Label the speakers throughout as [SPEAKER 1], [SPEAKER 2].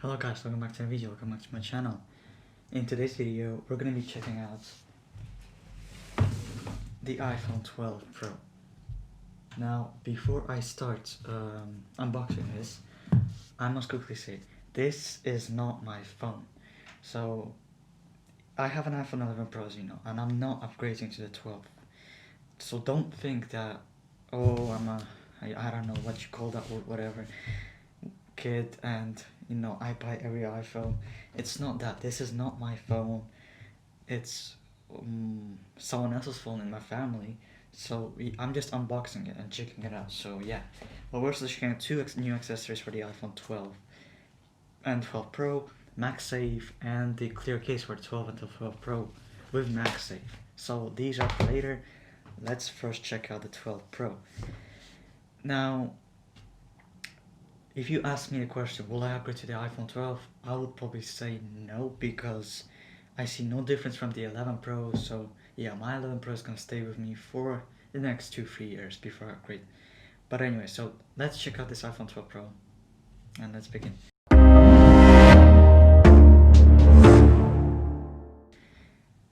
[SPEAKER 1] Hello guys, welcome back to the video, welcome back to my channel. In today's video, we're going to be checking out the iPhone 12 Pro. Now, before I start unboxing this, I must quickly say, this is not my phone. So, I have an iPhone 11 Pro, as you know, and I'm not upgrading to the 12. So don't think that, oh, I don't know what you call that or whatever, kid, and I buy every iPhone. It's not that. This is not my phone. It's someone else's phone in my family. So I'm just unboxing it and checking it out. So yeah, but we're also checking out two new accessories for the iPhone 12 and 12 Pro, MagSafe, and the clear case for the 12 and the 12 Pro with MagSafe. So these are for later. Let's first check out the 12 Pro. Now, if you ask me a question, will I upgrade to the iPhone 12? I would probably say no, because I see no difference from the 11 Pro. So yeah, my 11 Pro is gonna stay with me for the next 2-3 years before I upgrade. But anyway, so let's check out this iPhone 12 Pro and let's begin.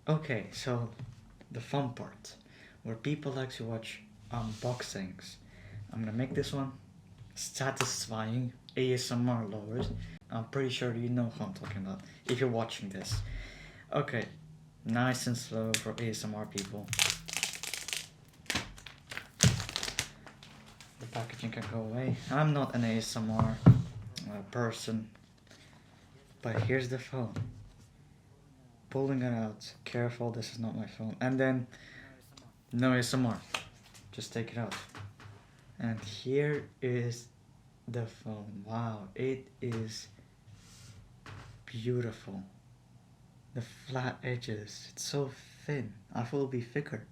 [SPEAKER 1] Okay, so the fun part, where people like to watch unboxings. I'm gonna make this one satisfying, ASMR lovers. I'm pretty sure you know who I'm talking about if you're watching this. Okay, nice and slow for ASMR people. The packaging can go away. I'm not an ASMR person, but here's the phone. Pulling it out. Careful, this is not my phone. And then, no ASMR. Just take it out. And here is the phone. Wow, it is beautiful. The flat edges, it's so thin. I thought it would be thicker.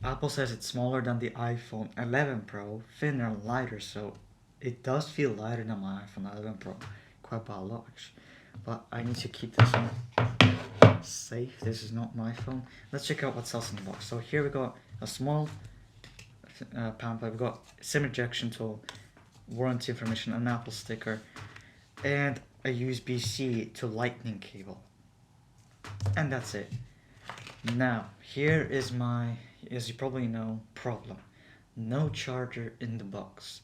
[SPEAKER 1] Apple says it's smaller than the iPhone 11 Pro, thinner and lighter, so it does feel lighter than my iPhone 11 Pro, quite by a lot actually. But I need to keep this one safe. This is not my phone. Let's check out what's else in the box. So here we got a small pamphlet. We got SIM ejection tool, warranty information, an Apple sticker, and a USB-C to Lightning cable. And that's it. Now, here is my, as you probably know, problem. No charger in the box.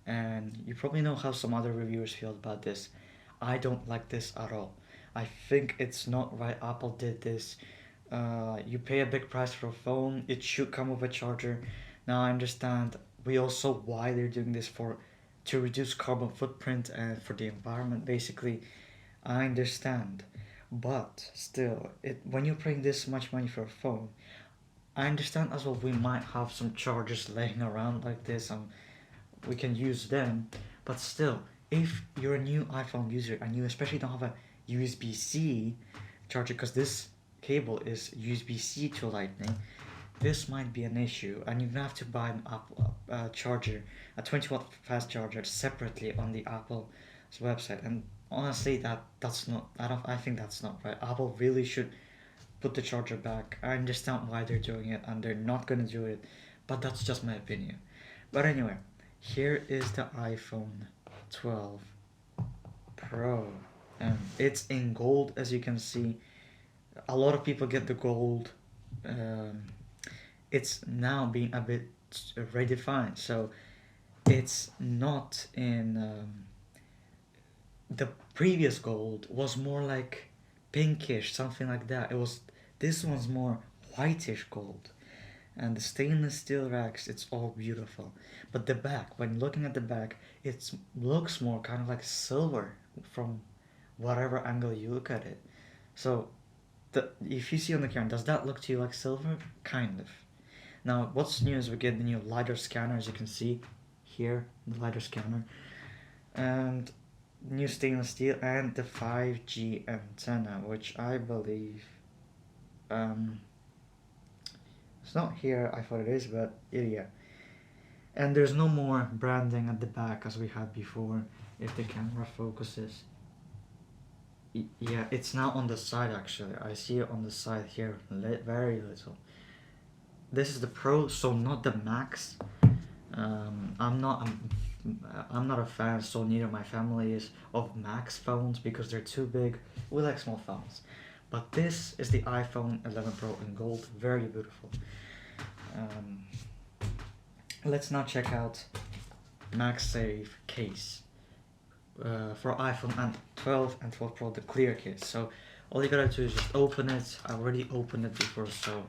[SPEAKER 1] And you probably know how some other reviewers feel about this. I don't like this at all. I think it's not right. Apple did this. You pay a big price for a phone, it should come with a charger. Now I understand we also why they're doing this, to reduce carbon footprint and for the environment basically. I understand, but still, when you're paying this much money for a phone, I understand as well we might have some chargers laying around like this and we can use them, but still, if you're a new iPhone user and you especially don't have a USB-C charger, because this cable is USB-C to Lightning, this might be an issue, and you're gonna have to buy an Apple charger, a 20-watt fast charger separately on the Apple's website. And honestly, that's not. I think that's not right. Apple really should put the charger back. I understand why they're doing it, and they're not gonna do it, but that's just my opinion. But anyway, here is the iPhone 12 Pro, and it's in gold, as you can see. A lot of people get the gold. It's now being a bit redefined, so it's not in the previous gold was more like pinkish, something like that. This one's more whitish gold, and the stainless steel racks, it's all beautiful. But the back, when looking at the back, it looks more kind of like silver from whatever angle you look at it. So if you see on the camera, does that look to you like silver? Kind of. Now, what's new is we get the new LiDAR scanner, as you can see here, the LiDAR scanner, and new stainless steel, and the 5G antenna, which I believe, it's not here, I thought it is, but yeah. And there's no more branding at the back as we had before, if the camera focuses. Yeah, it's now on the side actually. I see it on the side here, very little. This is the Pro, so not the Max. I'm not I'm not a fan, so neither my family is, of Max phones because they're too big. We like small phones. But this is the iPhone 11 Pro in gold, very beautiful. Um, let's now check out MagSafe case for iPhone and 12 and 12 Pro, the clear case. So all you gotta do is just open it. I already opened it before, so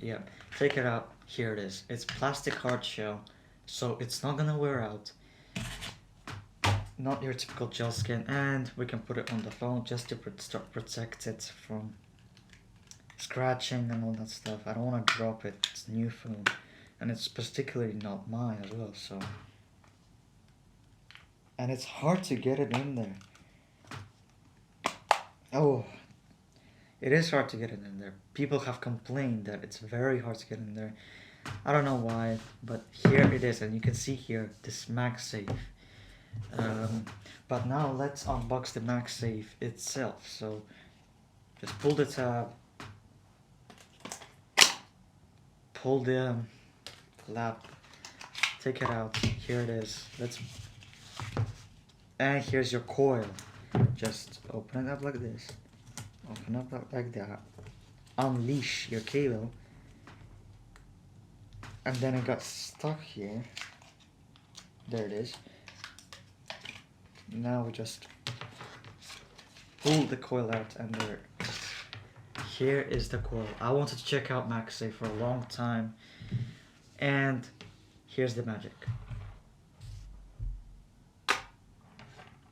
[SPEAKER 1] yeah, take it out. Here it is. It's plastic hard shell, so it's not gonna wear out. Not your typical gel skin, and we can put it on the phone just to protect it from scratching and all that stuff. I don't want to drop it. It's a new phone, and it's particularly not mine as well. So, and it's hard to get it in there. Oh, it is hard to get it in there. People have complained that it's very hard to get in there. I don't know why, but here it is, and you can see here this MagSafe. But now let's unbox the MagSafe itself. So just pull the tab, pull the flap, take it out. Here it is. And here's your coil. Just open it up like this. Open up like that. Unleash your cable. And then it got stuck here. There it is. Now we just pull the coil out, and there. Here is the coil. I wanted to check out MagSafe for a long time, and here's the magic.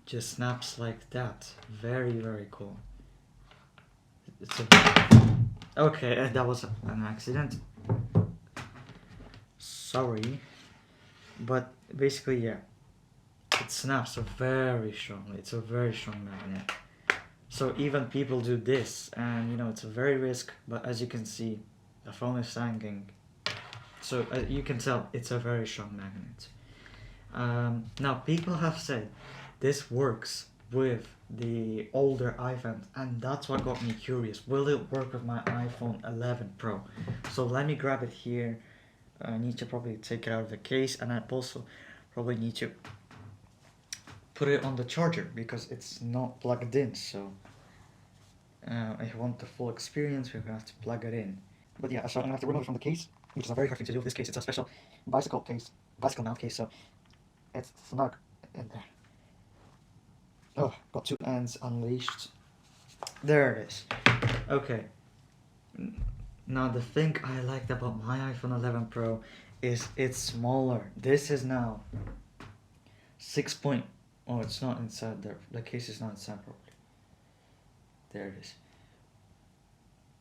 [SPEAKER 1] Just snaps like that. Very, very cool. It's okay, that was an accident. Sorry, but basically, yeah. It snaps very strongly. It's a very strong magnet. So even people do this, and you know, it's a very risk, but as you can see, the phone is hanging. So you can tell it's a very strong magnet. Now people have said this works with the older iPhones, and that's what got me curious. Will it work with my iPhone 11 Pro? So let me grab it here. I need to probably take it out of the case, and I also probably need to put it on the charger because it's not plugged in. So if you want the full experience, we have to plug it in. But yeah, so I'm gonna have to remove it from the case, which is a very hard thing to do with this case. It's a special bicycle mount case, so it's snug in there. Oh, got two ends unleashed. There it is. Okay. Now the thing I liked about my iPhone 11 Pro is it's smaller. This is now 6. Oh, it's not inside there. The case is not inside properly. There it is.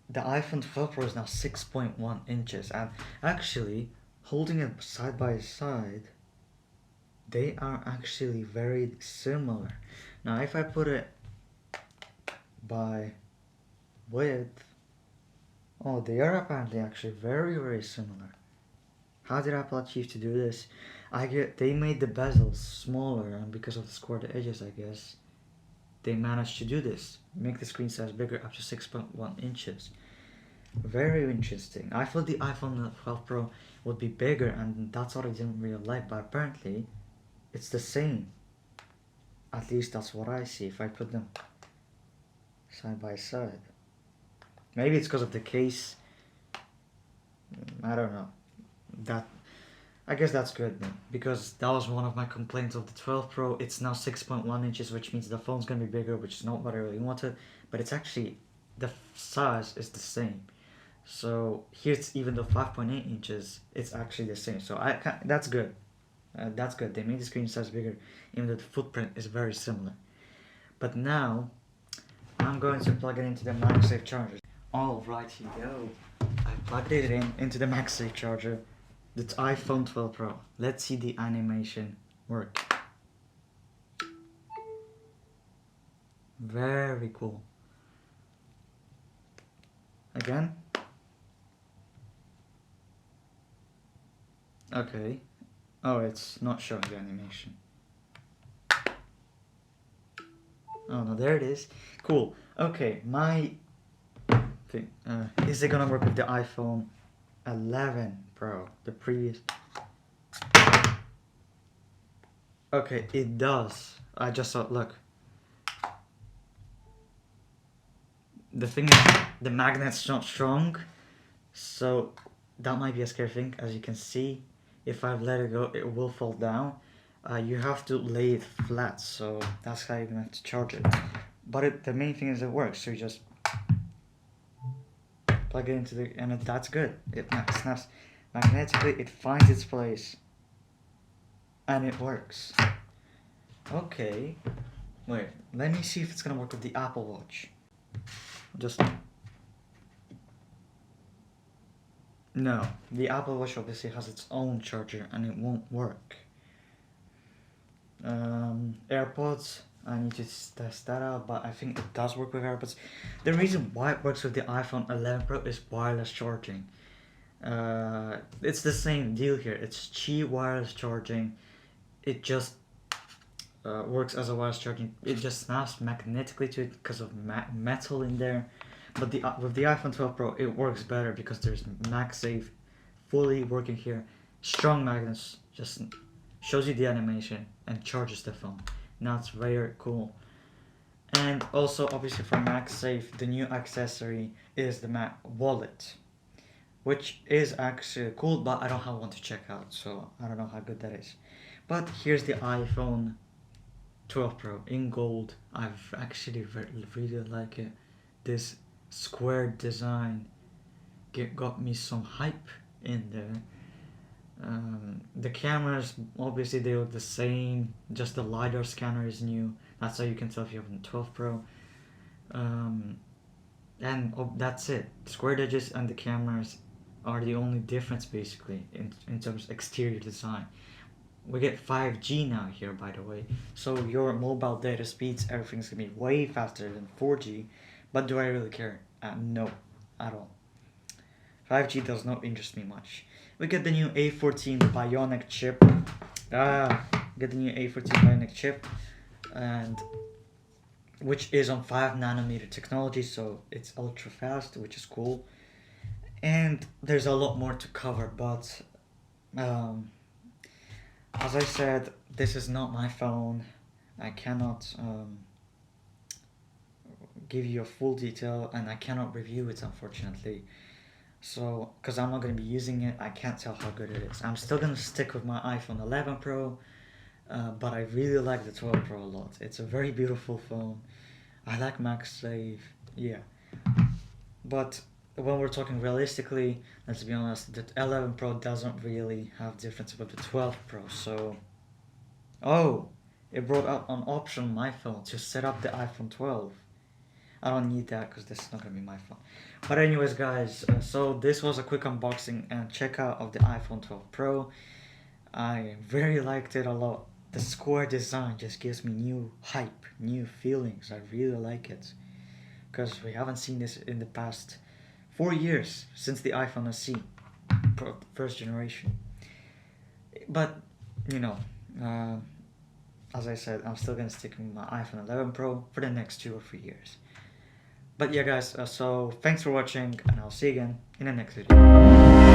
[SPEAKER 1] The iPhone 12 Pro is now 6.1 inches, and actually, holding it side by side, they are actually very similar. Now, if I put it by width, oh, they are apparently actually very, very similar. How did Apple achieve to do this? They made the bezels smaller, and because of the squared edges, I guess, they managed to do this. Make the screen size bigger, up to 6.1 inches. Very interesting. I thought the iPhone 12 Pro would be bigger, and that's what I didn't really like, but apparently it's the same. At least that's what I see if I put them side by side. Maybe it's because of the case. I don't know. I guess that's good then, because that was one of my complaints of the 12 Pro. It's now 6.1 inches, which means the phone's gonna be bigger, which is not what I really wanted. But it's actually, the size is the same. So here's, even though 5.8 inches, it's actually the same. So that's good. That's good. They made the screen size bigger, even though the footprint is very similar. But now, I'm going to plug it into the MagSafe charger. Alright, here you go. I plugged it into the MagSafe charger. It's iPhone 12 Pro. Let's see the animation work. Very cool. Again. Okay. Oh, it's not showing the animation. Oh no, there it is. Cool. Okay, my thing. Is it gonna work with the iPhone 11 Pro? The previous. Okay, it does. I just saw. Look. The thing is, the magnet's not strong, so that might be a scary thing. As you can see, if I let it go, it will fall down. You have to lay it flat, so that's how you're gonna have to charge it. But the main thing is it works. So you just plug it into the, and that's good. It snaps magnetically. It finds its place, and it works. Okay, wait. Let me see if it's gonna work with the Apple Watch. Just no. The Apple Watch obviously has its own charger, and it won't work. AirPods, I need to test that out, but I think it does work with AirPods. The reason why it works with the iPhone 11 Pro is wireless charging. It's the same deal here. It's cheap wireless charging. It just works as a wireless charging. It just snaps magnetically to it because of metal in there. But with the iPhone 12 Pro, it works better because there's MagSafe fully working here. Strong magnets, just shows you the animation and charges the phone. Now it's very cool. And also, obviously, for MagSafe, the new accessory is the Mag Wallet, which is actually cool, but I don't have one to check out, so I don't know how good that is. But here's the iPhone 12 Pro in gold. I've actually really like it. This square design got me some hype in there. The cameras, obviously they look the same, just the LiDAR scanner is new. That's how you can tell if you have a 12 Pro. And that's it. Squared edges and the cameras are the only difference basically in terms of exterior design. We get 5G now here, by the way, so your mobile data speeds, everything's gonna be way faster than 4G. But do I really care? No, at all. 5G does not interest me much. We get the new A14 Bionic chip. Get the new A14 Bionic chip, and which is on 5 nanometer technology, so it's ultra fast, which is cool. And there's a lot more to cover, but as I said, this is not my phone. I cannot give you a full detail, and I cannot review it, unfortunately. So, because I'm not going to be using it, I can't tell how good it is. I'm still going to stick with my iPhone 11 Pro, but I really like the 12 Pro a lot. It's a very beautiful phone. I like MagSafe, yeah. But when we're talking realistically, let's be honest, the 11 Pro doesn't really have difference with the 12 Pro. So, oh, it brought up an option on my phone to set up the iPhone 12. I don't need that because this is not gonna be my phone. But anyways, guys, so this was a quick unboxing and checkout of the iPhone 12 Pro. I very liked it a lot. The square design just gives me new hype, new feelings. I really like it because we haven't seen this in the past 4 years since the iPhone SE first generation. But you know, as I said, I'm still gonna stick with my iPhone 11 Pro for the next 2 or 3 years. But yeah, guys, so thanks for watching, and I'll see you again in the next video.